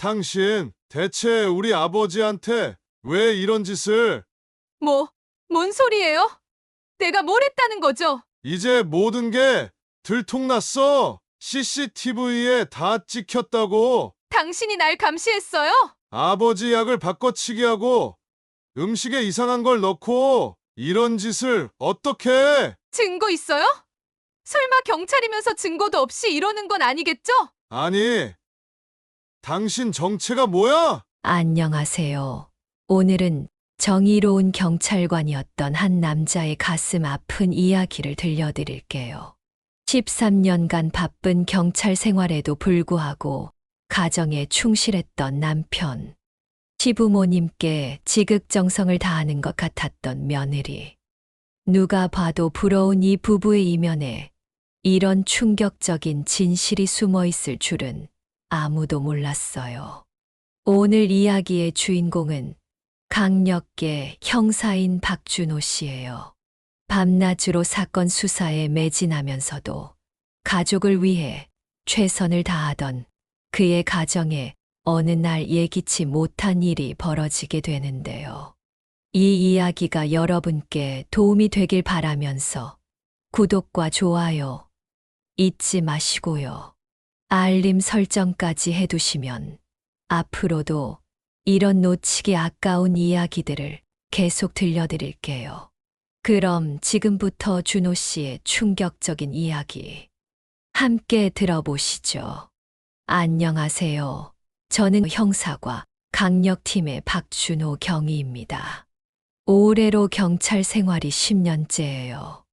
당신 대체 우리 아버지한테 왜 이런 짓을? 뭔 소리예요? 내가 뭘 했다는 거죠? 이제 모든 게 들통났어. CCTV에 다 찍혔다고. 당신이 날 감시했어요? 아버지 약을 바꿔치기 하고 음식에 이상한 걸 넣고 이런 짓을 어떻게 해? 증거 있어요? 설마 경찰이면서 증거도 없이 이러는 건 아니겠죠? 아니, 당신 정체가 뭐야? 안녕하세요. 오늘은 정의로운 경찰관이었던 한 남자의 가슴 아픈 이야기를 들려드릴게요. 13년간 바쁜 경찰 생활에도 불구하고 가정에 충실했던 남편. 시부모님께 지극정성을 다하는 것 같았던 며느리. 누가 봐도 부러운 이 부부의 이면에 이런 충격적인 진실이 숨어 있을 줄은 아무도 몰랐어요. 오늘 이야기의 주인공은 강력계 형사인 박준호 씨예요. 밤낮으로 사건 수사에 매진하면서도 가족을 위해 최선을 다하던 그의 가정에 어느 날 예기치 못한 일이 벌어지게 되는데요. 이 이야기가 여러분께 도움이 되길 바라면서 구독과 좋아요 잊지 마시고요. 알림 설정까지 해두시면 앞으로도 이런 놓치기 아까운 이야기들을 계속 들려드릴게요. 그럼 지금부터 준호 씨의 충격적인 이야기 함께 들어보시죠. 안녕하세요. 저는 형사과 강력팀의 박준호 경위입니다. 올해로 경찰 생활이 10년째예요.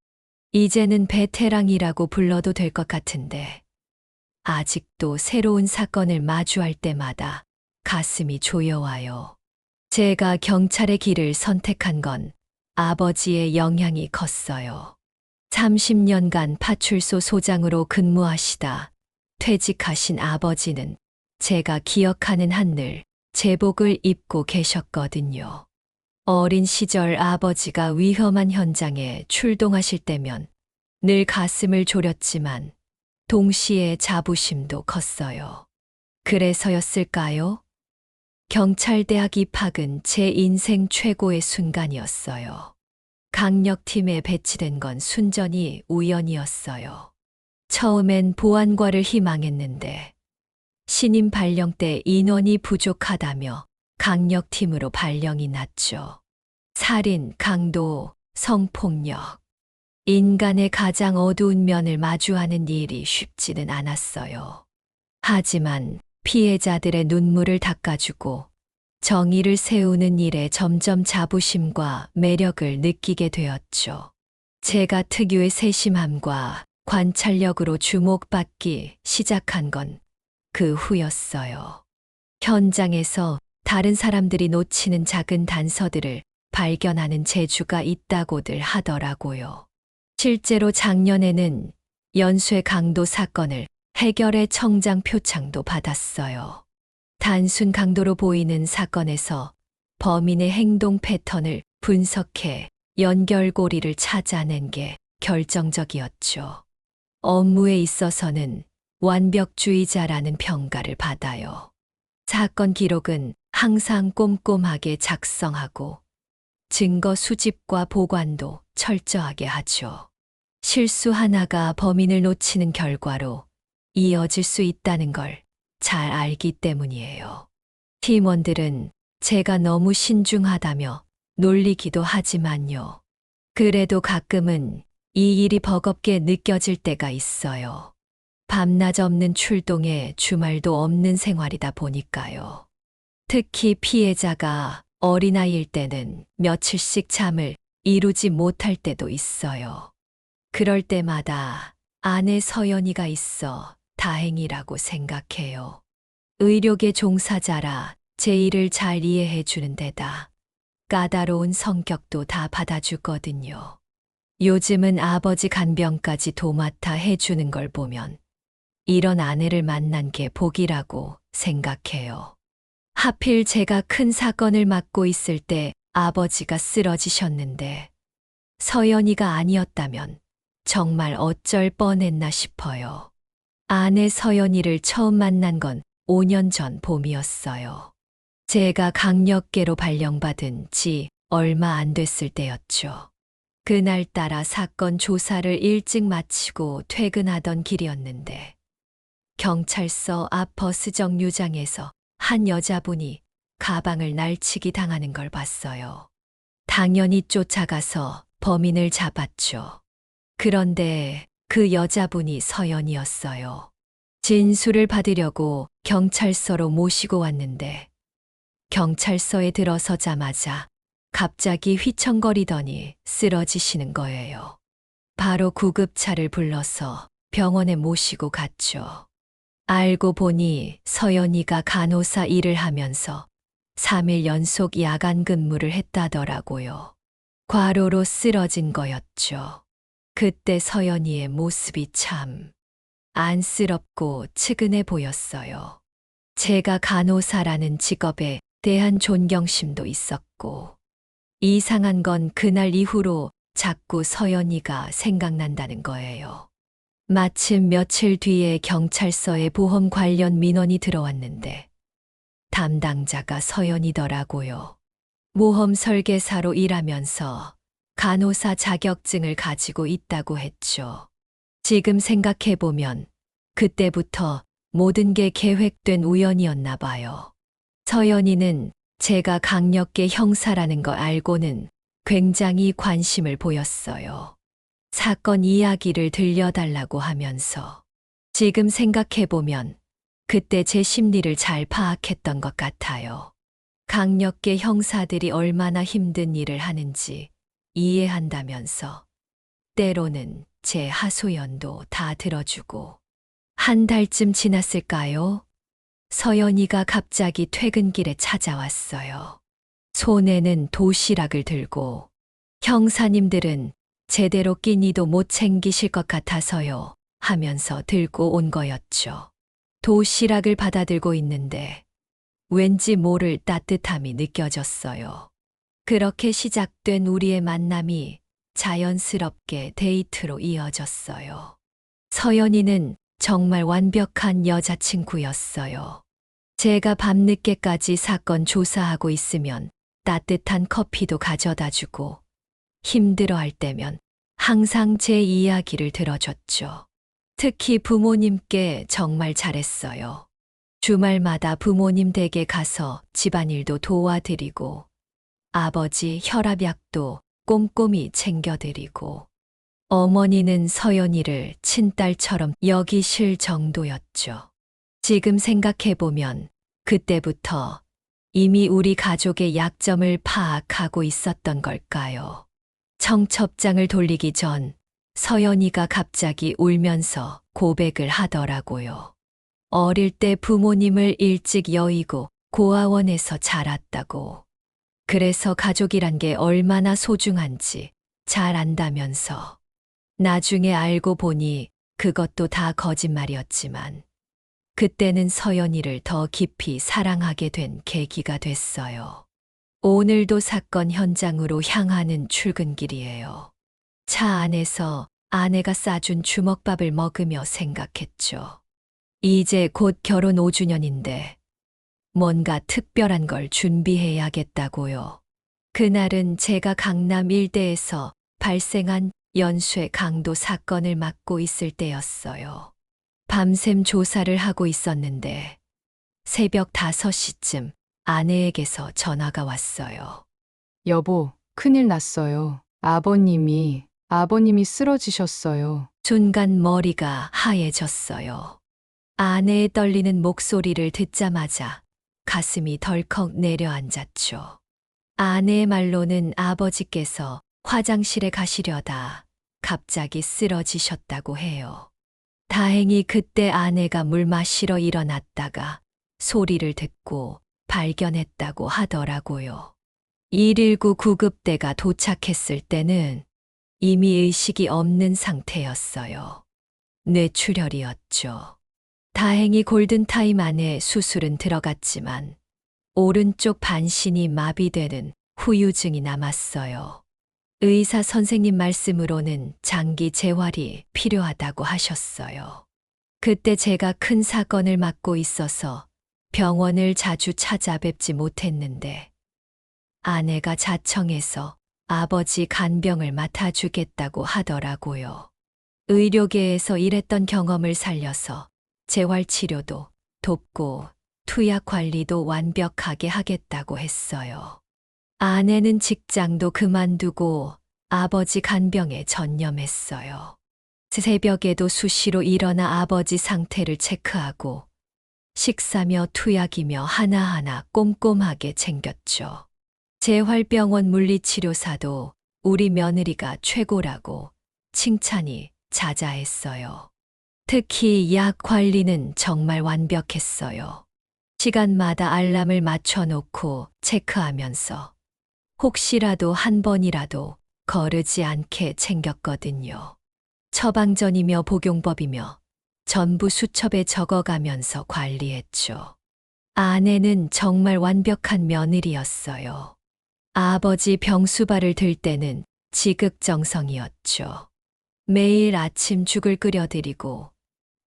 이제는 베테랑이라고 불러도 될 것 같은데 아직도 새로운 사건을 마주할 때마다 가슴이 조여와요. 제가 경찰의 길을 선택한 건 아버지의 영향이 컸어요. 30년간 파출소 소장으로 근무하시다 퇴직하신 아버지는 제가 기억하는 한늘 제복을 입고 계셨거든요. 어린 시절 아버지가 위험한 현장에 출동하실 때면 늘 가슴을 졸였지만 동시에 자부심도 컸어요. 그래서였을까요? 경찰대학 입학은 제 인생 최고의 순간이었어요. 강력팀에 배치된 건 순전히 우연이었어요. 처음엔 보안과를 희망했는데 신임 발령 때 인원이 부족하다며 강력팀으로 발령이 났죠. 살인, 강도, 성폭력. 인간의 가장 어두운 면을 마주하는 일이 쉽지는 않았어요. 하지만 피해자들의 눈물을 닦아주고 정의를 세우는 일에 점점 자부심과 매력을 느끼게 되었죠. 제가 특유의 세심함과 관찰력으로 주목받기 시작한 건 그 후였어요. 현장에서 다른 사람들이 놓치는 작은 단서들을 발견하는 재주가 있다고들 하더라고요. 실제로 작년에는 연수의 강도 사건을 해결의 청장 표창도 받았어요. 단순 강도로 보이는 사건에서 범인의 행동 패턴을 분석해 연결고리를 찾아낸 게 결정적이었죠. 업무에 있어서는 완벽주의자라는 평가를 받아요. 사건 기록은 항상 꼼꼼하게 작성하고 증거 수집과 보관도 철저하게 하죠. 실수 하나가 범인을 놓치는 결과로 이어질 수 있다는 걸 잘 알기 때문이에요. 팀원들은 제가 너무 신중하다며 놀리기도 하지만요. 그래도 가끔은 이 일이 버겁게 느껴질 때가 있어요. 밤낮 없는 출동에 주말도 없는 생활이다 보니까요. 특히 피해자가 어린아이일 때는 며칠씩 잠을 이루지 못할 때도 있어요. 그럴 때마다 아내 서연이가 있어 다행이라고 생각해요. 의료계 종사자라 제 일을 잘 이해해 주는 데다 까다로운 성격도 다 받아주거든요. 요즘은 아버지 간병까지 도맡아 해주는 걸 보면 이런 아내를 만난 게 복이라고 생각해요. 하필 제가 큰 사건을 맡고 있을 때 아버지가 쓰러지셨는데 서연이가 아니었다면 정말 어쩔 뻔했나 싶어요. 아내 서연이를 처음 만난 건 5년 전 봄이었어요. 제가 강력계로 발령받은 지 얼마 안 됐을 때였죠. 그날따라 사건 조사를 일찍 마치고 퇴근하던 길이었는데 경찰서 앞 버스 정류장에서 한 여자분이 가방을 날치기 당하는 걸 봤어요. 당연히 쫓아가서 범인을 잡았죠. 그런데 그 여자분이 서연이었어요. 진술을 받으려고 경찰서로 모시고 왔는데 경찰서에 들어서자마자 갑자기 휘청거리더니 쓰러지시는 거예요. 바로 구급차를 불러서 병원에 모시고 갔죠. 알고 보니 서연이가 간호사 일을 하면서 3일 연속 야간 근무를 했다더라고요. 과로로 쓰러진 거였죠. 그때 서연이의 모습이 참 안쓰럽고 측은해 보였어요. 제가 간호사라는 직업에 대한 존경심도 있었고, 이상한 건 그날 이후로 자꾸 서연이가 생각난다는 거예요. 마침 며칠 뒤에 경찰서에 보험 관련 민원이 들어왔는데 담당자가 서연이더라고요. 모험 설계사로 일하면서 간호사 자격증을 가지고 있다고 했죠. 지금 생각해보면 그때부터 모든 게 계획된 우연이었나 봐요. 서연이는 제가 강력계 형사라는 걸 알고는 굉장히 관심을 보였어요. 사건 이야기를 들려달라고 하면서 지금 생각해보면 그때 제 심리를 잘 파악했던 것 같아요. 강력계 형사들이 얼마나 힘든 일을 하는지 이해한다면서 때로는 제 하소연도 다 들어주고. 한 달쯤 지났을까요? 서연이가 갑자기 퇴근길에 찾아왔어요. 손에는 도시락을 들고 형사님들은 제대로 끼니도 못 챙기실 것 같아서요 하면서 들고 온 거였죠. 도시락을 받아들고 있는데 왠지 모를 따뜻함이 느껴졌어요. 그렇게 시작된 우리의 만남이 자연스럽게 데이트로 이어졌어요. 서연이는 정말 완벽한 여자친구였어요. 제가 밤늦게까지 사건 조사하고 있으면 따뜻한 커피도 가져다 주고 힘들어할 때면 항상 제 이야기를 들어줬죠. 특히 부모님께 정말 잘했어요. 주말마다 부모님 댁에 가서 집안일도 도와드리고 아버지 혈압약도 꼼꼼히 챙겨드리고 어머니는 서연이를 친딸처럼 여기실 정도였죠. 지금 생각해보면 그때부터 이미 우리 가족의 약점을 파악하고 있었던 걸까요? 청첩장을 돌리기 전 서연이가 갑자기 울면서 고백을 하더라고요. 어릴 때 부모님을 일찍 여의고 고아원에서 자랐다고. 그래서 가족이란 게 얼마나 소중한지 잘 안다면서. 나중에 알고 보니 그것도 다 거짓말이었지만 그때는 서연이를 더 깊이 사랑하게 된 계기가 됐어요. 오늘도 사건 현장으로 향하는 출근길이에요. 차 안에서 아내가 싸준 주먹밥을 먹으며 생각했죠. 이제 곧 결혼 5주년인데 뭔가 특별한 걸 준비해야겠다고요. 그날은 제가 강남 일대에서 발생한 연쇄 강도 사건을 맡고 있을 때였어요. 밤샘 조사를 하고 있었는데 새벽 5시쯤 아내에게서 전화가 왔어요. 여보, 큰일 났어요. 아버님이 쓰러지셨어요. 순간 머리가 하얘졌어요. 아내의 떨리는 목소리를 듣자마자 가슴이 덜컥 내려앉았죠. 아내의 말로는 아버지께서 화장실에 가시려다 갑자기 쓰러지셨다고 해요. 다행히 그때 아내가 물 마시러 일어났다가 소리를 듣고 발견했다고 하더라고요. 119 구급대가 도착했을 때는 이미 의식이 없는 상태였어요. 뇌출혈이었죠. 다행히 골든타임 안에 수술은 들어갔지만 오른쪽 반신이 마비되는 후유증이 남았어요. 의사 선생님 말씀으로는 장기 재활이 필요하다고 하셨어요. 그때 제가 큰 사건을 맡고 있어서 병원을 자주 찾아뵙지 못했는데 아내가 자청해서 아버지 간병을 맡아주겠다고 하더라고요. 의료계에서 일했던 경험을 살려서 재활치료도 돕고 투약 관리도 완벽하게 하겠다고 했어요. 아내는 직장도 그만두고 아버지 간병에 전념했어요. 새벽에도 수시로 일어나 아버지 상태를 체크하고 식사며 투약이며 하나하나 꼼꼼하게 챙겼죠. 재활병원 물리치료사도 우리 며느리가 최고라고 칭찬이 자자했어요. 특히 약 관리는 정말 완벽했어요. 시간마다 알람을 맞춰놓고 체크하면서 혹시라도 한 번이라도 거르지 않게 챙겼거든요. 처방전이며 복용법이며 전부 수첩에 적어가면서 관리했죠. 아내는 정말 완벽한 며느리였어요. 아버지 병수발을 들 때는 지극정성이었죠. 매일 아침 죽을 끓여드리고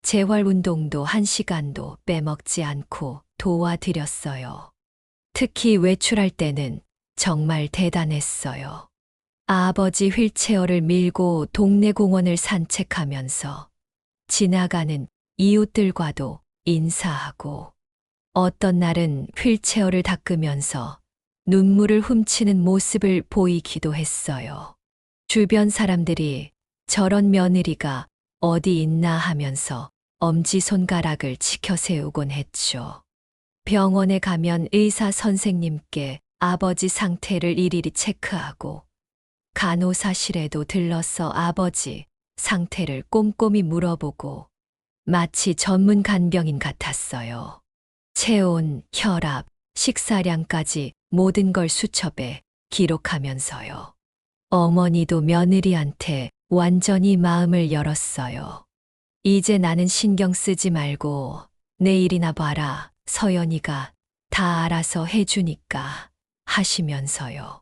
재활운동도 1시간도 빼먹지 않고 도와드렸어요. 특히 외출할 때는 정말 대단했어요. 아버지 휠체어를 밀고 동네 공원을 산책하면서 지나가는 이웃들과도 인사하고 어떤 날은 휠체어를 닦으면서 눈물을 훔치는 모습을 보이기도 했어요. 주변 사람들이 저런 며느리가 어디 있나 하면서 엄지손가락을 치켜세우곤 했죠. 병원에 가면 의사 선생님께 아버지 상태를 일일이 체크하고 간호사실에도 들러서 아버지 상태를 꼼꼼히 물어보고 마치 전문 간병인 같았어요. 체온, 혈압, 식사량까지 모든 걸 수첩에 기록하면서요. 어머니도 며느리한테 완전히 마음을 열었어요. 이제 나는 신경 쓰지 말고 내일이나 봐라. 서연이가 다 알아서 해주니까 하시면서요.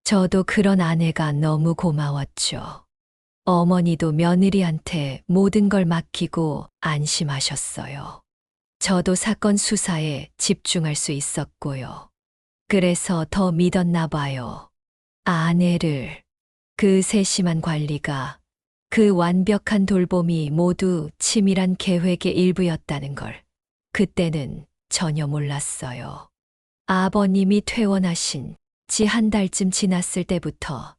저도 그런 아내가 너무 고마웠죠. 어머니도 며느리한테 모든 걸 맡기고 안심하셨어요. 저도 사건 수사에 집중할 수 있었고요. 그래서 더 믿었나 봐요. 아내를. 그 세심한 관리가, 그 완벽한 돌봄이 모두 치밀한 계획의 일부였다는 걸 그때는 전혀 몰랐어요. 아버님이 퇴원하신 지 한 달쯤 지났을 때부터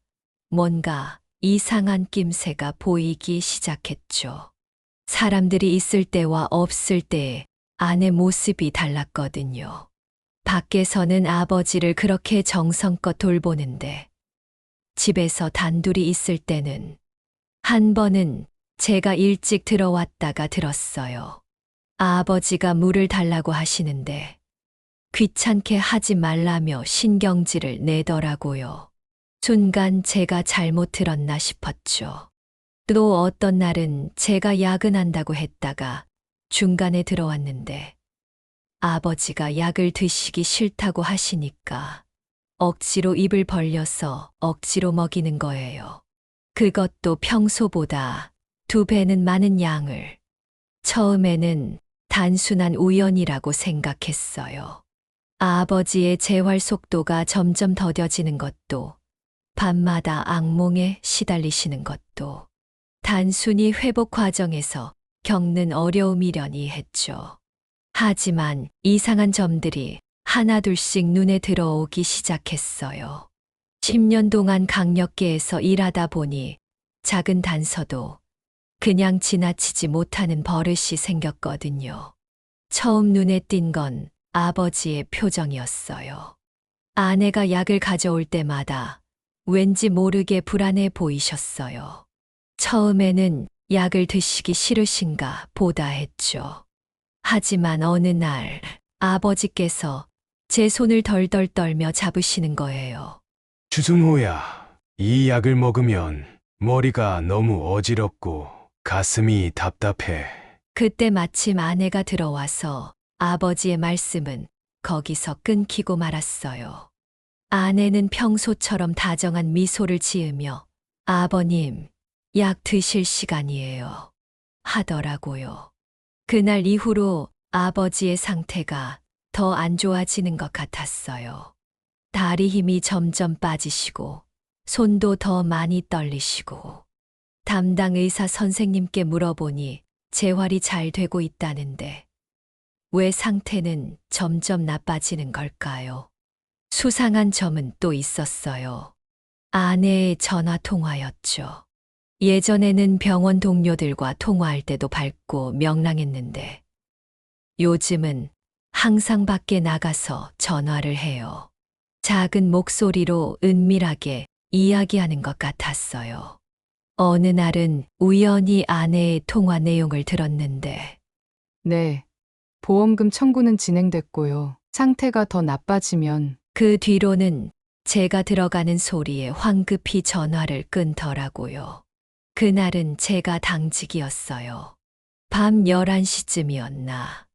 뭔가 이상한 낌새가 보이기 시작했죠. 사람들이 있을 때와 없을 때의 아내 모습이 달랐거든요. 밖에서는 아버지를 그렇게 정성껏 돌보는데 집에서 단둘이 있을 때는 한 번은 제가 일찍 들어왔다가 들었어요. 아버지가 물을 달라고 하시는데 귀찮게 하지 말라며 신경질을 내더라고요. 순간 제가 잘못 들었나 싶었죠. 또 어떤 날은 제가 야근한다고 했다가 중간에 들어왔는데 아버지가 약을 드시기 싫다고 하시니까 억지로 입을 벌려서 억지로 먹이는 거예요. 그것도 평소보다 2배는 많은 양을. 처음에는 단순한 우연이라고 생각했어요. 아버지의 재활 속도가 점점 더뎌지는 것도, 밤마다 악몽에 시달리시는 것도, 단순히 회복 과정에서 겪는 어려움이려니 했죠. 하지만 이상한 점들이 하나둘씩 눈에 들어오기 시작했어요. 10년 동안 강력계에서 일하다 보니 작은 단서도 그냥 지나치지 못하는 버릇이 생겼거든요. 처음 눈에 띈 건 아버지의 표정이었어요. 아내가 약을 가져올 때마다 왠지 모르게 불안해 보이셨어요. 처음에는 약을 드시기 싫으신가 보다 했죠. 하지만 어느 날 아버지께서 제 손을 덜덜 떨며 잡으시는 거예요. 주승호야, 이 약을 먹으면 머리가 너무 어지럽고 가슴이 답답해. 그때 마침 아내가 들어와서 아버지의 말씀은 거기서 끊기고 말았어요. 아내는 평소처럼 다정한 미소를 지으며 아버님, 약 드실 시간이에요. 하더라고요. 그날 이후로 아버지의 상태가 더 안 좋아지는 것 같았어요. 다리 힘이 점점 빠지시고 손도 더 많이 떨리시고 담당 의사 선생님께 물어보니 재활이 잘 되고 있다는데 왜 상태는 점점 나빠지는 걸까요? 수상한 점은 또 있었어요. 아내의 전화 통화였죠. 예전에는 병원 동료들과 통화할 때도 밝고 명랑했는데 요즘은 항상 밖에 나가서 전화를 해요. 작은 목소리로 은밀하게 이야기하는 것 같았어요. 어느 날은 우연히 아내의 통화 내용을 들었는데 네. 보험금 청구는 진행됐고요. 상태가 더 나빠지면 그 뒤로는 제가 들어가는 소리에 황급히 전화를 끊더라고요. 그날은 제가 당직이었어요. 밤 11시쯤이었나.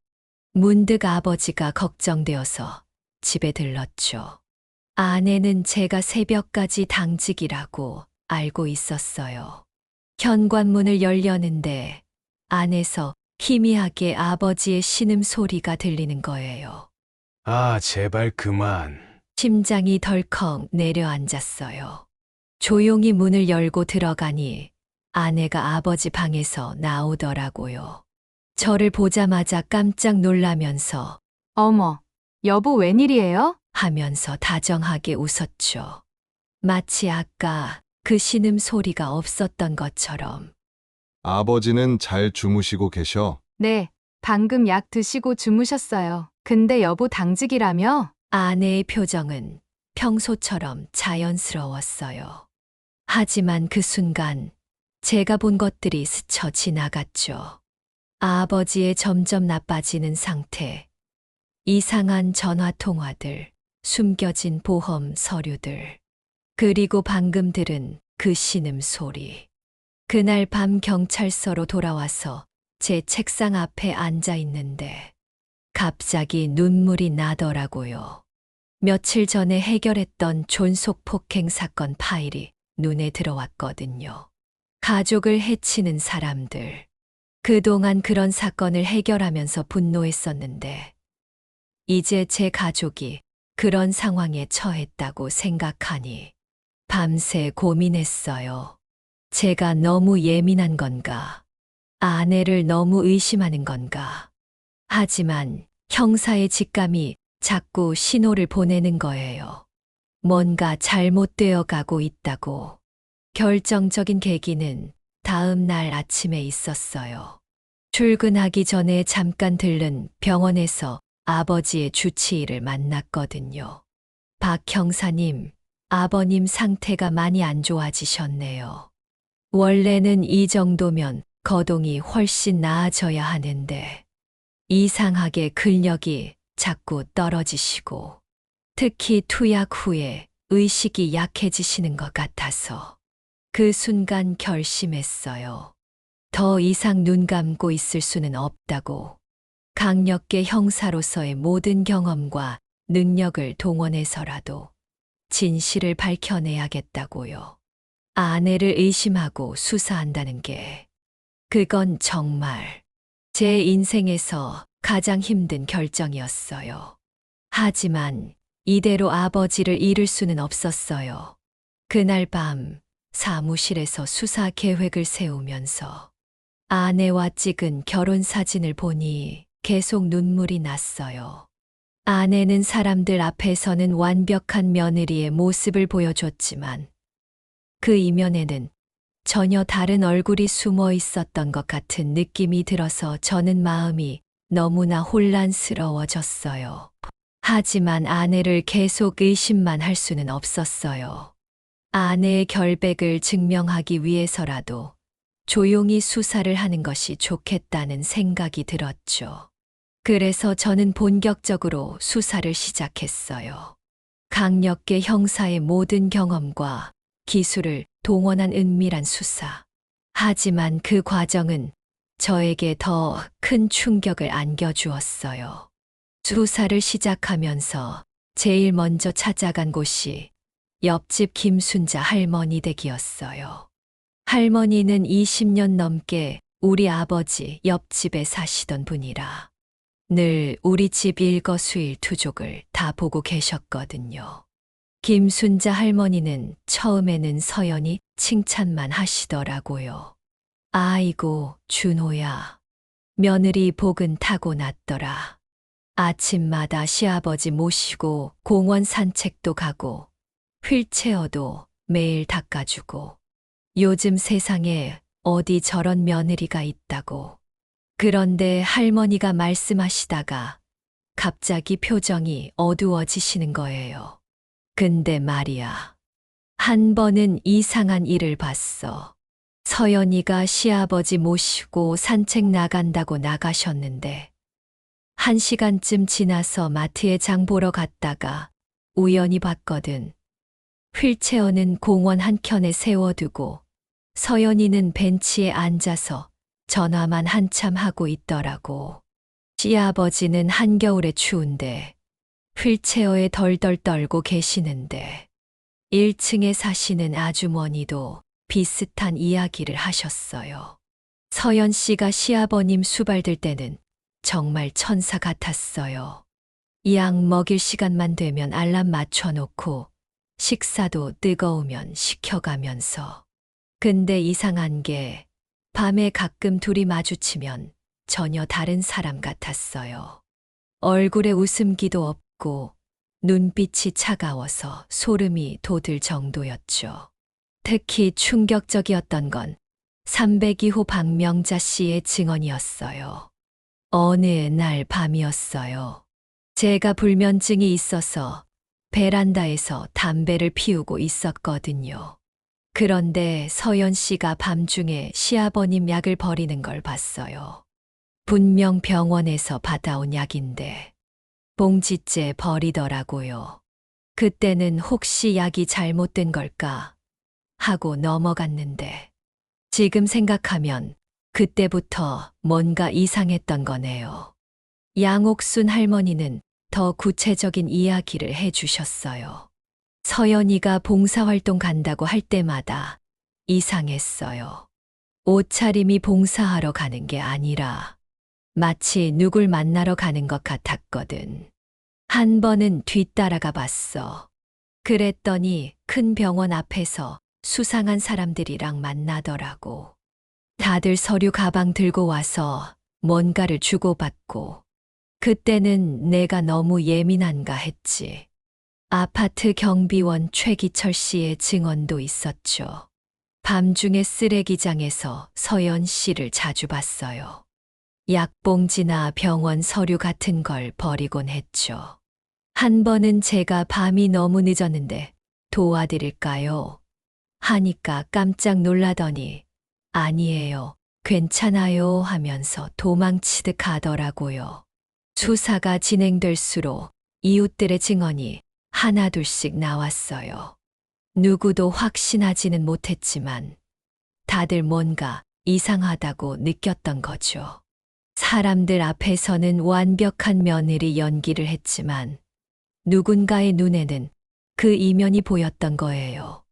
문득 아버지가 걱정되어서 집에 들렀죠. 아내는 제가 새벽까지 당직이라고 알고 있었어요. 현관문을 열려는데 안에서 희미하게 아버지의 신음 소리가 들리는 거예요. 아, 제발 그만. 심장이 덜컥 내려앉았어요. 조용히 문을 열고 들어가니 아내가 아버지 방에서 나오더라고요. 저를 보자마자 깜짝 놀라면서 어머, 여보 웬일이에요? 하면서 다정하게 웃었죠. 마치 아까 그 신음 소리가 없었던 것처럼. 아버지는 잘 주무시고 계셔. 네. 방금 약 드시고 주무셨어요. 근데 여보 당직이라며? 아내의 표정은 평소처럼 자연스러웠어요. 하지만 그 순간 제가 본 것들이 스쳐 지나갔죠. 아버지의 점점 나빠지는 상태, 이상한 전화 통화들, 숨겨진 보험 서류들, 그리고 방금 들은 그 신음 소리. 그날 밤 경찰서로 돌아와서 제 책상 앞에 앉아 있는데 갑자기 눈물이 나더라고요. 며칠 전에 해결했던 존속 폭행 사건 파일이 눈에 들어왔거든요. 가족을 해치는 사람들. 그동안 그런 사건을 해결하면서 분노했었는데 이제 제 가족이 그런 상황에 처했다고 생각하니 밤새 고민했어요. 제가 너무 예민한 건가? 아내를 너무 의심하는 건가? 하지만 형사의 직감이 자꾸 신호를 보내는 거예요. 뭔가 잘못되어 가고 있다고. 결정적인 계기는 다음 날 아침에 있었어요. 출근하기 전에 잠깐 들른 병원에서 아버지의 주치의를 만났거든요. 박 형사님, 아버님 상태가 많이 안 좋아지셨네요. 원래는 이 정도면 거동이 훨씬 나아져야 하는데 이상하게 근력이 자꾸 떨어지시고 특히 투약 후에 의식이 약해지시는 것 같아서 그 순간 결심했어요. 더 이상 눈 감고 있을 수는 없다고. 강력계 형사로서의 모든 경험과 능력을 동원해서라도 진실을 밝혀내야겠다고요. 아내를 의심하고 수사한다는 게 그건 정말 제 인생에서 가장 힘든 결정이었어요. 하지만 이대로 아버지를 잃을 수는 없었어요. 그날 밤 사무실에서 수사 계획을 세우면서 아내와 찍은 결혼 사진을 보니 계속 눈물이 났어요. 아내는 사람들 앞에서는 완벽한 며느리의 모습을 보여줬지만 그 이면에는 전혀 다른 얼굴이 숨어 있었던 것 같은 느낌이 들어서 저는 마음이 너무나 혼란스러워졌어요. 하지만 아내를 계속 의심만 할 수는 없었어요. 아내의 결백을 증명하기 위해서라도 조용히 수사를 하는 것이 좋겠다는 생각이 들었죠. 그래서 저는 본격적으로 수사를 시작했어요. 강력계 형사의 모든 경험과 기술을 동원한 은밀한 수사. 하지만 그 과정은 저에게 더 큰 충격을 안겨주었어요. 수사를 시작하면서 제일 먼저 찾아간 곳이 옆집 김순자 할머니 댁이었어요. 할머니는 20년 넘게 우리 아버지 옆집에 사시던 분이라 늘 우리 집 일거수일투족을 다 보고 계셨거든요. 김순자 할머니는 처음에는 서연이 칭찬만 하시더라고요. 아이고, 준호야. 며느리 복은 타고났더라. 아침마다 시아버지 모시고 공원 산책도 가고 휠체어도 매일 닦아주고 요즘 세상에 어디 저런 며느리가 있다고. 그런데 할머니가 말씀하시다가 갑자기 표정이 어두워지시는 거예요. 근데 말이야. 한 번은 이상한 일을 봤어. 서연이가 시아버지 모시고 산책 나간다고 나가셨는데 1시간쯤 지나서 마트에 장 보러 갔다가 우연히 봤거든. 휠체어는 공원 한켠에 세워두고 서연이는 벤치에 앉아서 전화만 한참 하고 있더라고. 시아버지는 한겨울에 추운데 휠체어에 덜덜 떨고 계시는데 1층에 사시는 아주머니도 비슷한 이야기를 하셨어요. 서연 씨가 시아버님 수발들 때는 정말 천사 같았어요. 약 먹일 시간만 되면 알람 맞춰놓고 식사도 뜨거우면 시켜가면서. 근데 이상한 게 밤에 가끔 둘이 마주치면 전혀 다른 사람 같았어요. 얼굴에 웃음기도 없고 눈빛이 차가워서 소름이 돋을 정도였죠. 특히 충격적이었던 건 302호 박명자 씨의 증언이었어요. 어느 날 밤이었어요. 제가 불면증이 있어서 베란다에서 담배를 피우고 있었거든요. 그런데 서연 씨가 밤중에 시아버님 약을 버리는 걸 봤어요. 분명 병원에서 받아온 약인데 봉지째 버리더라고요. 그때는 혹시 약이 잘못된 걸까 하고 넘어갔는데 지금 생각하면 그때부터 뭔가 이상했던 거네요. 양옥순 할머니는 더 구체적인 이야기를 해주셨어요. 서연이가 봉사활동 간다고 할 때마다 이상했어요. 옷차림이 봉사하러 가는 게 아니라 마치 누굴 만나러 가는 것 같았거든. 한 번은 뒤따라가 봤어. 그랬더니 큰 병원 앞에서 수상한 사람들이랑 만나더라고. 다들 서류 가방 들고 와서 뭔가를 주고받고. 그때는 내가 너무 예민한가 했지. 아파트 경비원 최기철 씨의 증언도 있었죠. 밤중에 쓰레기장에서 서연 씨를 자주 봤어요. 약봉지나 병원 서류 같은 걸 버리곤 했죠. 한 번은 제가 밤이 너무 늦었는데 도와드릴까요? 하니까 깜짝 놀라더니 아니에요, 괜찮아요 하면서 도망치듯 가더라고요. 수사가 진행될수록 이웃들의 증언이 하나둘씩 나왔어요. 누구도 확신하지는 못했지만 다들 뭔가 이상하다고 느꼈던 거죠. 사람들 앞에서는 완벽한 며느리 연기를 했지만 누군가의 눈에는 그 이면이 보였던 거예요.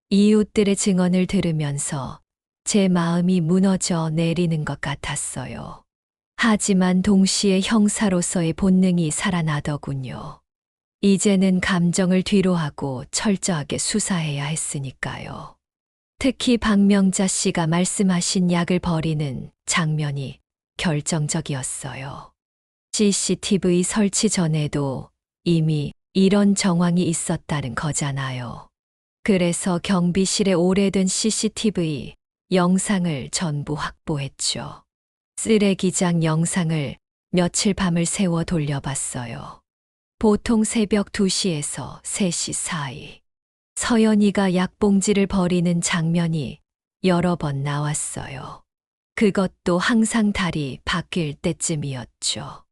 이웃들의 증언을 들으면서 제 마음이 무너져 내리는 것 같았어요. 하지만 동시에 형사로서의 본능이 살아나더군요. 이제는 감정을 뒤로하고 철저하게 수사해야 했으니까요. 특히 박명자 씨가 말씀하신 약을 버리는 장면이 결정적이었어요. CCTV 설치 전에도 이미 이런 정황이 있었다는 거잖아요. 그래서 경비실에 오래된 CCTV 영상을 전부 확보했죠. 쓰레기장 영상을 며칠 밤을 새워 돌려봤어요. 보통 새벽 2시에서 3시 사이. 서연이가 약봉지를 버리는 장면이 여러 번 나왔어요. 그것도 항상 달이 바뀔 때쯤이었죠.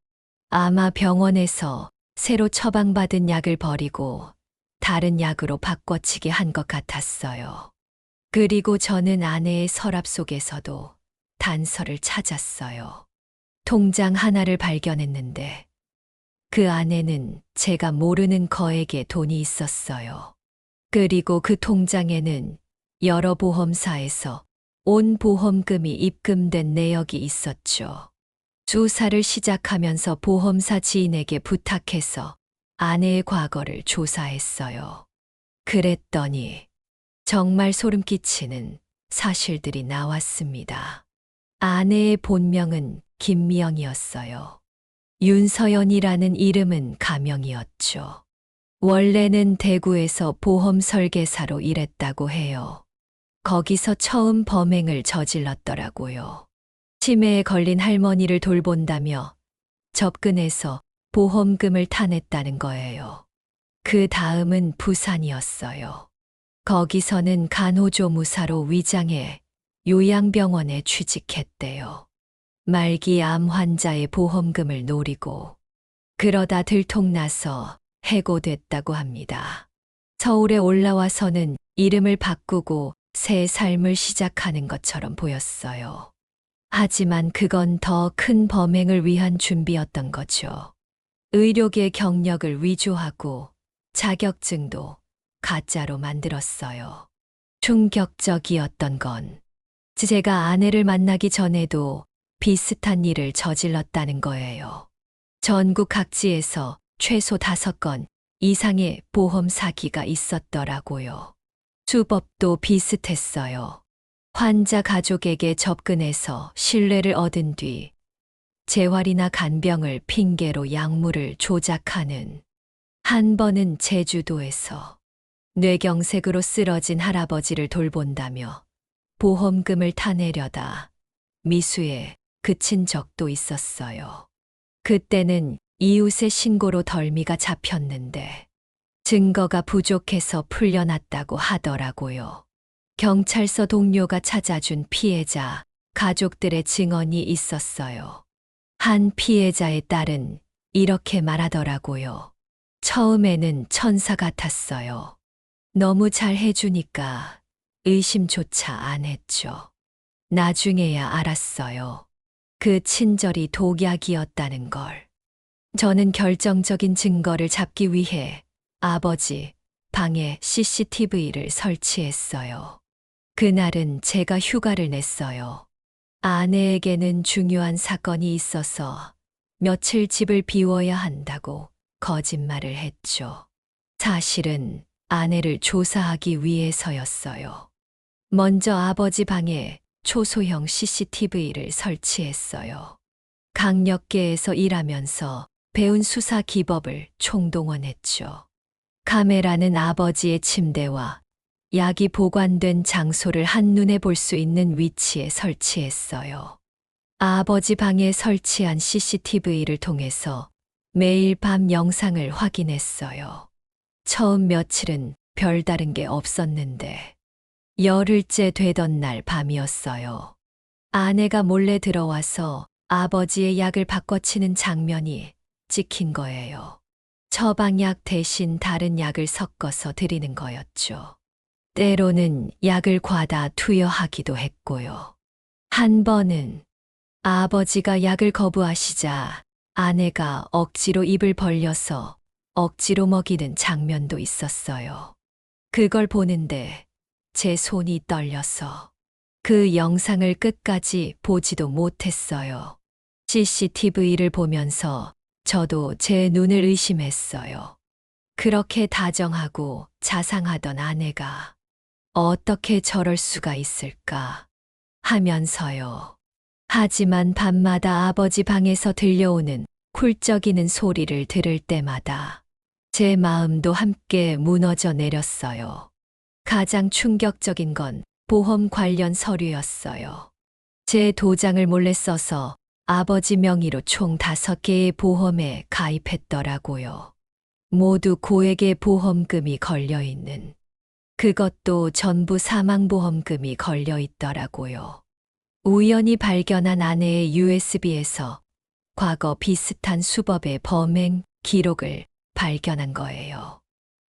아마 병원에서 새로 처방받은 약을 버리고 다른 약으로 바꿔치기 한 것 같았어요. 그리고 저는 아내의 서랍 속에서도 단서를 찾았어요. 통장 하나를 발견했는데 그 안에는 제가 모르는 거액의 돈이 있었어요. 그리고 그 통장에는 여러 보험사에서 온 보험금이 입금된 내역이 있었죠. 수사를 시작하면서 보험사 지인에게 부탁해서 아내의 과거를 조사했어요. 그랬더니 정말 소름 끼치는 사실들이 나왔습니다. 아내의 본명은 김미영이었어요. 윤서연이라는 이름은 가명이었죠. 원래는 대구에서 보험 설계사로 일했다고 해요. 거기서 처음 범행을 저질렀더라고요. 치매에 걸린 할머니를 돌본다며 접근해서 보험금을 타냈다는 거예요. 그 다음은 부산이었어요. 거기서는 간호조무사로 위장해 요양병원에 취직했대요. 말기 암 환자의 보험금을 노리고 그러다 들통나서 해고됐다고 합니다. 서울에 올라와서는 이름을 바꾸고 새 삶을 시작하는 것처럼 보였어요. 하지만 그건 더 큰 범행을 위한 준비였던 거죠. 의료계 경력을 위조하고 자격증도 가짜로 만들었어요. 충격적이었던 건 제가 아내를 만나기 전에도 비슷한 일을 저질렀다는 거예요. 전국 각지에서 최소 5건 이상의 보험 사기가 있었더라고요. 수법도 비슷했어요. 환자 가족에게 접근해서 신뢰를 얻은 뒤 재활이나 간병을 핑계로 약물을 조작하는, 한 번은 제주도에서 뇌경색으로 쓰러진 할아버지를 돌본다며 보험금을 타내려다 미수에 그친 적도 있었어요. 그때는 이웃의 신고로 덜미가 잡혔는데 증거가 부족해서 풀려났다고 하더라고요. 경찰서 동료가 찾아준 피해자, 가족들의 증언이 있었어요. 한 피해자의 딸은 이렇게 말하더라고요. 처음에는 천사 같았어요. 너무 잘 해주니까 의심조차 안 했죠. 나중에야 알았어요. 그 친절이 독약이었다는 걸. 저는 결정적인 증거를 잡기 위해 아버지 방에 CCTV를 설치했어요. 그날은 제가 휴가를 냈어요. 아내에게는 중요한 사건이 있어서 며칠 집을 비워야 한다고 거짓말을 했죠. 사실은 아내를 조사하기 위해서였어요. 먼저 아버지 방에 초소형 CCTV를 설치했어요. 강력계에서 일하면서 배운 수사 기법을 총동원했죠. 카메라는 아버지의 침대와 약이 보관된 장소를 한눈에 볼 수 있는 위치에 설치했어요. 아버지 방에 설치한 CCTV를 통해서 매일 밤 영상을 확인했어요. 처음 며칠은 별다른 게 없었는데 열흘째 되던 날 밤이었어요. 아내가 몰래 들어와서 아버지의 약을 바꿔치는 장면이 찍힌 거예요. 처방약 대신 다른 약을 섞어서 드리는 거였죠. 때로는 약을 과다 투여하기도 했고요. 한 번은 아버지가 약을 거부하시자 아내가 억지로 입을 벌려서 억지로 먹이는 장면도 있었어요. 그걸 보는데 제 손이 떨려서 그 영상을 끝까지 보지도 못했어요. CCTV를 보면서 저도 제 눈을 의심했어요. 그렇게 다정하고 자상하던 아내가 어떻게 저럴 수가 있을까 하면서요. 하지만 밤마다 아버지 방에서 들려오는 훌쩍이는 소리를 들을 때마다 제 마음도 함께 무너져 내렸어요. 가장 충격적인 건 보험 관련 서류였어요. 제 도장을 몰래 써서 아버지 명의로 총 5개의 보험에 가입했더라고요. 모두 고액의 보험금이 걸려있는, 그것도 전부 사망보험금이 걸려있더라고요. 우연히 발견한 아내의 USB에서 과거 비슷한 수법의 범행 기록을 발견한 거예요.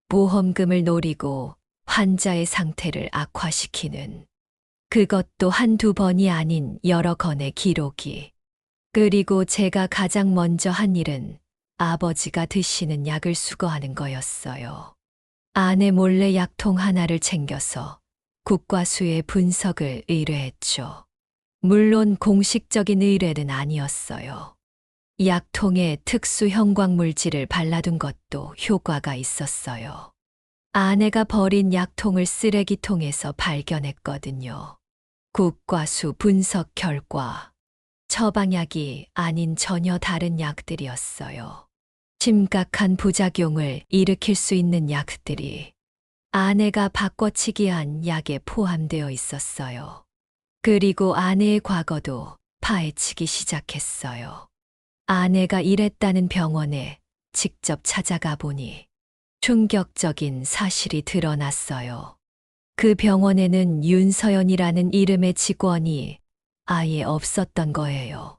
보험금을 노리고 환자의 상태를 악화시키는, 그것도 한두 번이 아닌 여러 건의 기록이. 그리고 제가 가장 먼저 한 일은 아버지가 드시는 약을 수거하는 거였어요. 아내 몰래 약통 하나를 챙겨서 국과수의 분석을 의뢰했죠. 물론 공식적인 의뢰는 아니었어요. 약통에 특수 형광물질을 발라둔 것도 효과가 있었어요. 아내가 버린 약통을 쓰레기통에서 발견했거든요. 국과수 분석 결과 처방약이 아닌 전혀 다른 약들이었어요. 심각한 부작용을 일으킬 수 있는 약들이 아내가 바꿔치기한 약에 포함되어 있었어요. 그리고 아내의 과거도 파헤치기 시작했어요. 아내가 일했다는 병원에 직접 찾아가 보니 충격적인 사실이 드러났어요. 그 병원에는 윤서연이라는 이름의 직원이 아예 없었던 거예요.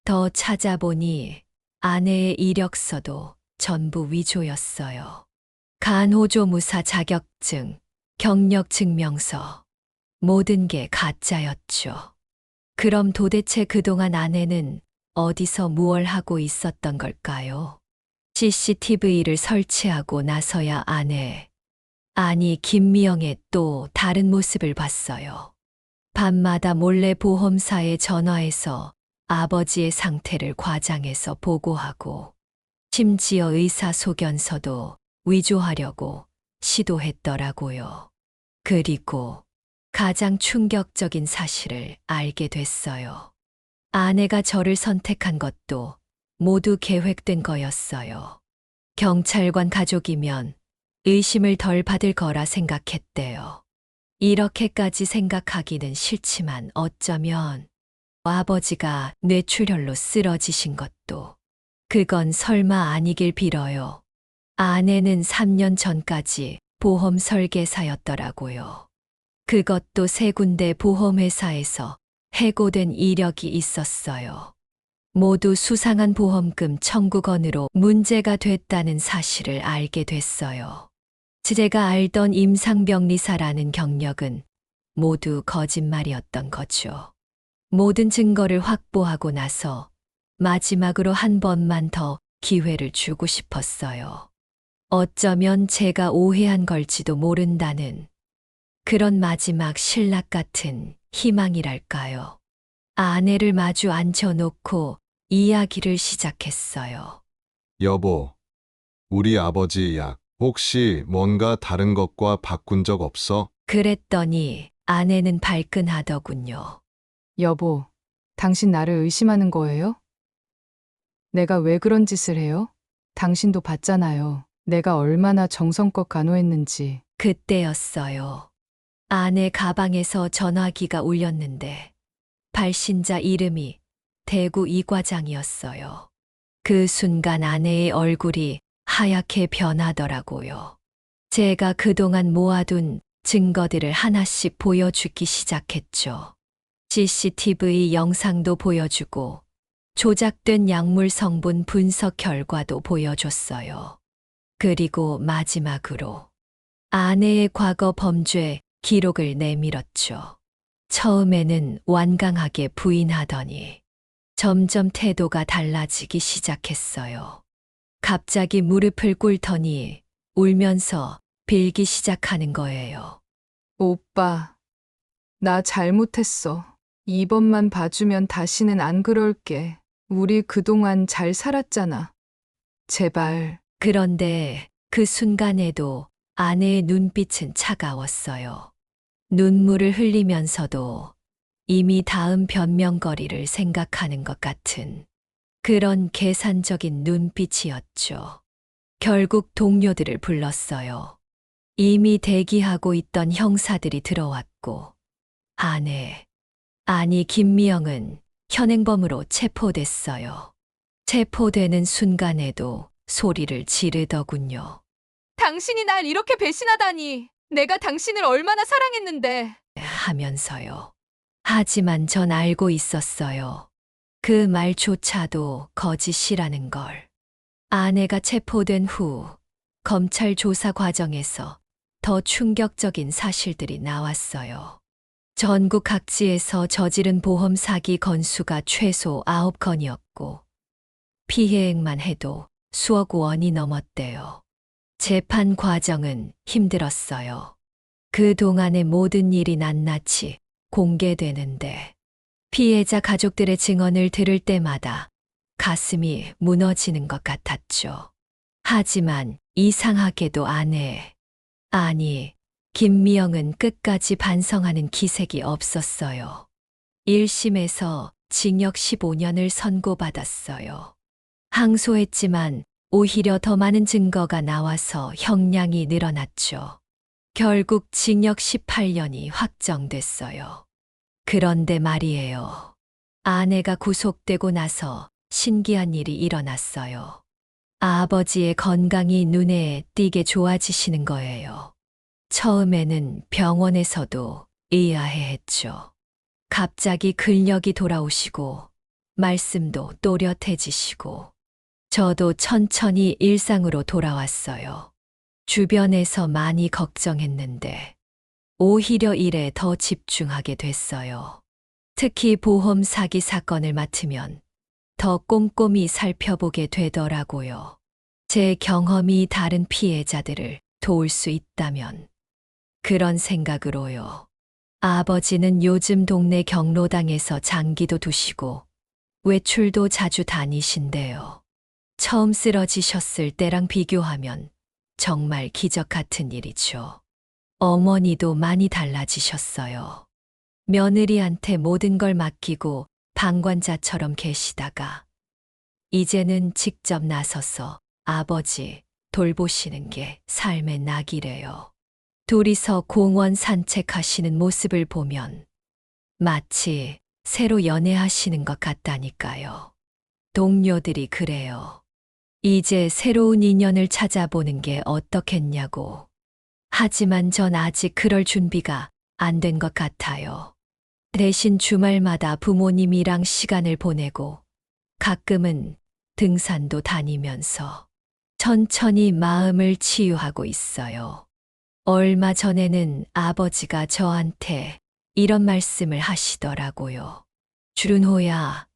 더 찾아보니 아내의 이력서도 전부 위조였어요. 간호조무사 자격증, 경력증명서, 모든 게 가짜였죠. 그럼 도대체 그동안 아내는 어디서 무얼 하고 있었던 걸까요? CCTV를 설치하고 나서야 아니 김미영의 또 다른 모습을 봤어요. 밤마다 몰래 보험사에 전화해서 아버지의 상태를 과장해서 보고하고 심지어 의사소견서도 위조하려고 시도했더라고요. 그리고 가장 충격적인 사실을 알게 됐어요. 아내가 저를 선택한 것도 모두 계획된 거였어요. 경찰관 가족이면 의심을 덜 받을 거라 생각했대요. 이렇게까지 생각하기는 싫지만 어쩌면 아버지가 뇌출혈로 쓰러지신 것도 그건 설마 아니길 빌어요. 아내는 3년 전까지 보험 설계사였더라고요. 그것도 3군데 보험회사에서 해고된 이력이 있었어요. 모두 수상한 보험금 청구건으로 문제가 됐다는 사실을 알게 됐어요. 제가 알던 임상병리사라는 경력은 모두 거짓말이었던 거죠. 모든 증거를 확보하고 나서 마지막으로 한 번만 더 기회를 주고 싶었어요. 어쩌면 제가 오해한 걸지도 모른다는 그런 마지막 신락 같은 희망이랄까요. 아내를 마주 앉혀놓고 이야기를 시작했어요. 여보, 우리 아버지 약 혹시 뭔가 다른 것과 바꾼 적 없어? 그랬더니 아내는 발끈하더군요. 여보, 당신 나를 의심하는 거예요? 내가 왜 그런 짓을 해요? 당신도 봤잖아요. 내가 얼마나 정성껏 간호했는지. 그때였어요. 아내 가방에서 전화기가 울렸는데 발신자 이름이 대구 이과장이었어요. 그 순간 아내의 얼굴이 하얗게 변하더라고요. 제가 그동안 모아둔 증거들을 하나씩 보여주기 시작했죠. CCTV 영상도 보여주고 조작된 약물 성분 분석 결과도 보여줬어요. 그리고 마지막으로 아내의 과거 범죄 기록을 내밀었죠. 처음에는 완강하게 부인하더니 점점 태도가 달라지기 시작했어요. 갑자기 무릎을 꿇더니 울면서 빌기 시작하는 거예요. 오빠, 나 잘못했어. 이번만 봐주면 다시는 안 그럴게. 우리 그동안 잘 살았잖아. 제발. 그런데 그 순간에도 아내의 눈빛은 차가웠어요. 눈물을 흘리면서도 이미 다음 변명거리를 생각하는 것 같은 그런 계산적인 눈빛이었죠. 결국 동료들을 불렀어요. 이미 대기하고 있던 형사들이 들어왔고 아니 김미영은 현행범으로 체포됐어요. 체포되는 순간에도 소리를 지르더군요. 당신이 날 이렇게 배신하다니. 내가 당신을 얼마나 사랑했는데. 하면서요. 하지만 전 알고 있었어요. 그 말조차도 거짓이라는 걸. 아내가 체포된 후 검찰 조사 과정에서 더 충격적인 사실들이 나왔어요. 전국 각지에서 저지른 보험 사기 건수가 최소 9건이었고 피해액만 해도 수억 원이 넘었대요. 재판 과정은 힘들었어요. 그동안의 모든 일이 낱낱이 공개되는데 피해자 가족들의 증언을 들을 때마다 가슴이 무너지는 것 같았죠. 하지만 이상하게도 아니, 김미영은 끝까지 반성하는 기색이 없었어요. 1심에서 징역 15년을 선고받았어요. 항소했지만 오히려 더 많은 증거가 나와서 형량이 늘어났죠. 결국 징역 18년이 확정됐어요. 그런데 말이에요. 아내가 구속되고 나서 신기한 일이 일어났어요. 아버지의 건강이 눈에 띄게 좋아지시는 거예요. 처음에는 병원에서도 의아해했죠. 갑자기 근력이 돌아오시고 말씀도 또렷해지시고 저도 천천히 일상으로 돌아왔어요. 주변에서 많이 걱정했는데 오히려 일에 더 집중하게 됐어요. 특히 보험 사기 사건을 맡으면 더 꼼꼼히 살펴보게 되더라고요. 제 경험이 다른 피해자들을 도울 수 있다면 그런 생각으로요. 아버지는 요즘 동네 경로당에서 장기도 두시고 외출도 자주 다니신대요. 처음 쓰러지셨을 때랑 비교하면 정말 기적 같은 일이죠. 어머니도 많이 달라지셨어요. 며느리한테 모든 걸 맡기고 방관자처럼 계시다가 이제는 직접 나서서 아버지 돌보시는 게 삶의 낙이래요. 둘이서 공원 산책하시는 모습을 보면 마치 새로 연애하시는 것 같다니까요. 동료들이 그래요. 이제 새로운 인연을 찾아보는 게 어떻겠냐고. 하지만 전 아직 그럴 준비가 안 된 것 같아요. 대신 주말마다 부모님이랑 시간을 보내고 가끔은 등산도 다니면서 천천히 마음을 치유하고 있어요. 얼마 전에는 아버지가 저한테 이런 말씀을 하시더라고요. 준호야,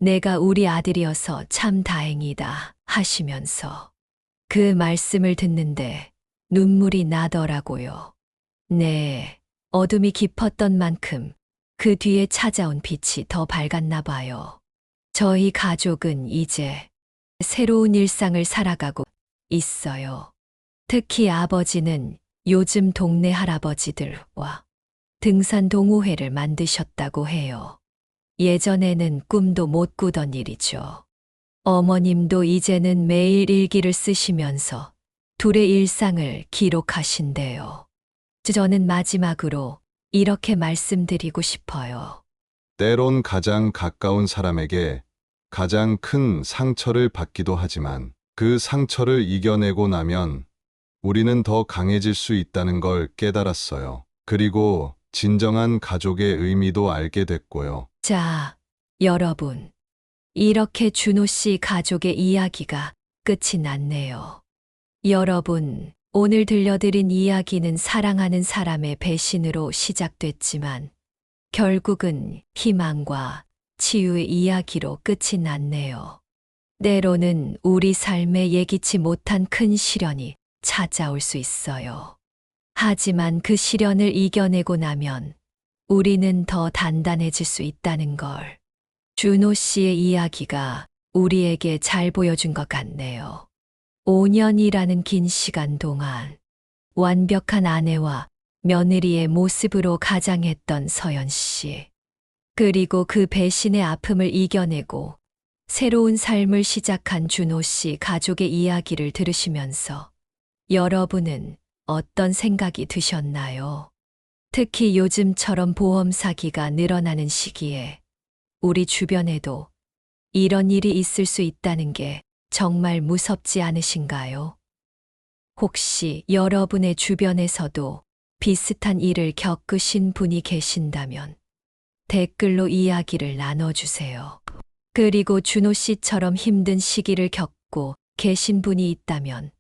내가 우리 아들이어서 참 다행이다 하시면서 그 말씀을 듣는데 눈물이 나더라고요. 네, 어둠이 깊었던 만큼 그 뒤에 찾아온 빛이 더 밝았나 봐요. 저희 가족은 이제 새로운 일상을 살아가고 있어요. 특히 아버지는 요즘 동네 할아버지들과 등산 동호회를 만드셨다고 해요. 예전에는 꿈도 못 꾸던 일이죠. 어머님도 이제는 매일 일기를 쓰시면서 둘의 일상을 기록하신대요. 저는 마지막으로 이렇게 말씀드리고 싶어요. 때론 가장 가까운 사람에게 가장 큰 상처를 받기도 하지만 그 상처를 이겨내고 나면 우리는 더 강해질 수 있다는 걸 깨달았어요. 그리고 진정한 가족의 의미도 알게 됐고요. 자, 여러분. 이렇게 준호 씨 가족의 이야기가 끝이 났네요. 여러분, 오늘 들려드린 이야기는 사랑하는 사람의 배신으로 시작됐지만 결국은 희망과 치유의 이야기로 끝이 났네요. 때로는 우리 삶에 예기치 못한 큰 시련이 찾아올 수 있어요. 하지만 그 시련을 이겨내고 나면 우리는 더 단단해질 수 있다는 걸 준호 씨의 이야기가 우리에게 잘 보여준 것 같네요. 5년이라는 긴 시간 동안 완벽한 아내와 며느리의 모습으로 가장했던 서연 씨. 그리고 그 배신의 아픔을 이겨내고 새로운 삶을 시작한 준호 씨 가족의 이야기를 들으시면서 여러분은 어떤 생각이 드셨나요? 특히 요즘처럼 보험 사기가 늘어나는 시기에 우리 주변에도 이런 일이 있을 수 있다는 게 정말 무섭지 않으신가요? 혹시 여러분의 주변에서도 비슷한 일을 겪으신 분이 계신다면 댓글로 이야기를 나눠주세요. 그리고 준호 씨처럼 힘든 시기를 겪고 계신 분이 있다면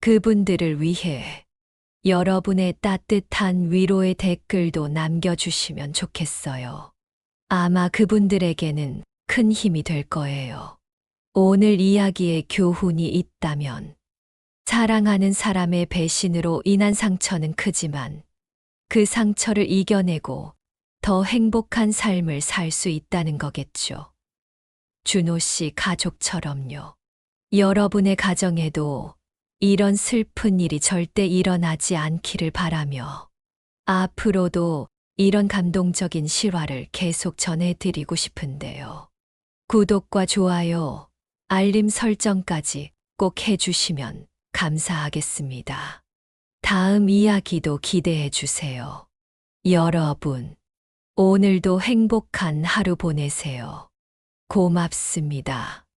그분들을 위해 여러분의 따뜻한 위로의 댓글도 남겨주시면 좋겠어요. 아마 그분들에게는 큰 힘이 될 거예요. 오늘 이야기에 교훈이 있다면 사랑하는 사람의 배신으로 인한 상처는 크지만 그 상처를 이겨내고 더 행복한 삶을 살 수 있다는 거겠죠. 준호 씨 가족처럼요. 여러분의 가정에도 이런 슬픈 일이 절대 일어나지 않기를 바라며 앞으로도 이런 감동적인 실화를 계속 전해드리고 싶은데요. 구독과 좋아요, 알림 설정까지 꼭 해주시면 감사하겠습니다. 다음 이야기도 기대해 주세요. 여러분, 오늘도 행복한 하루 보내세요. 고맙습니다.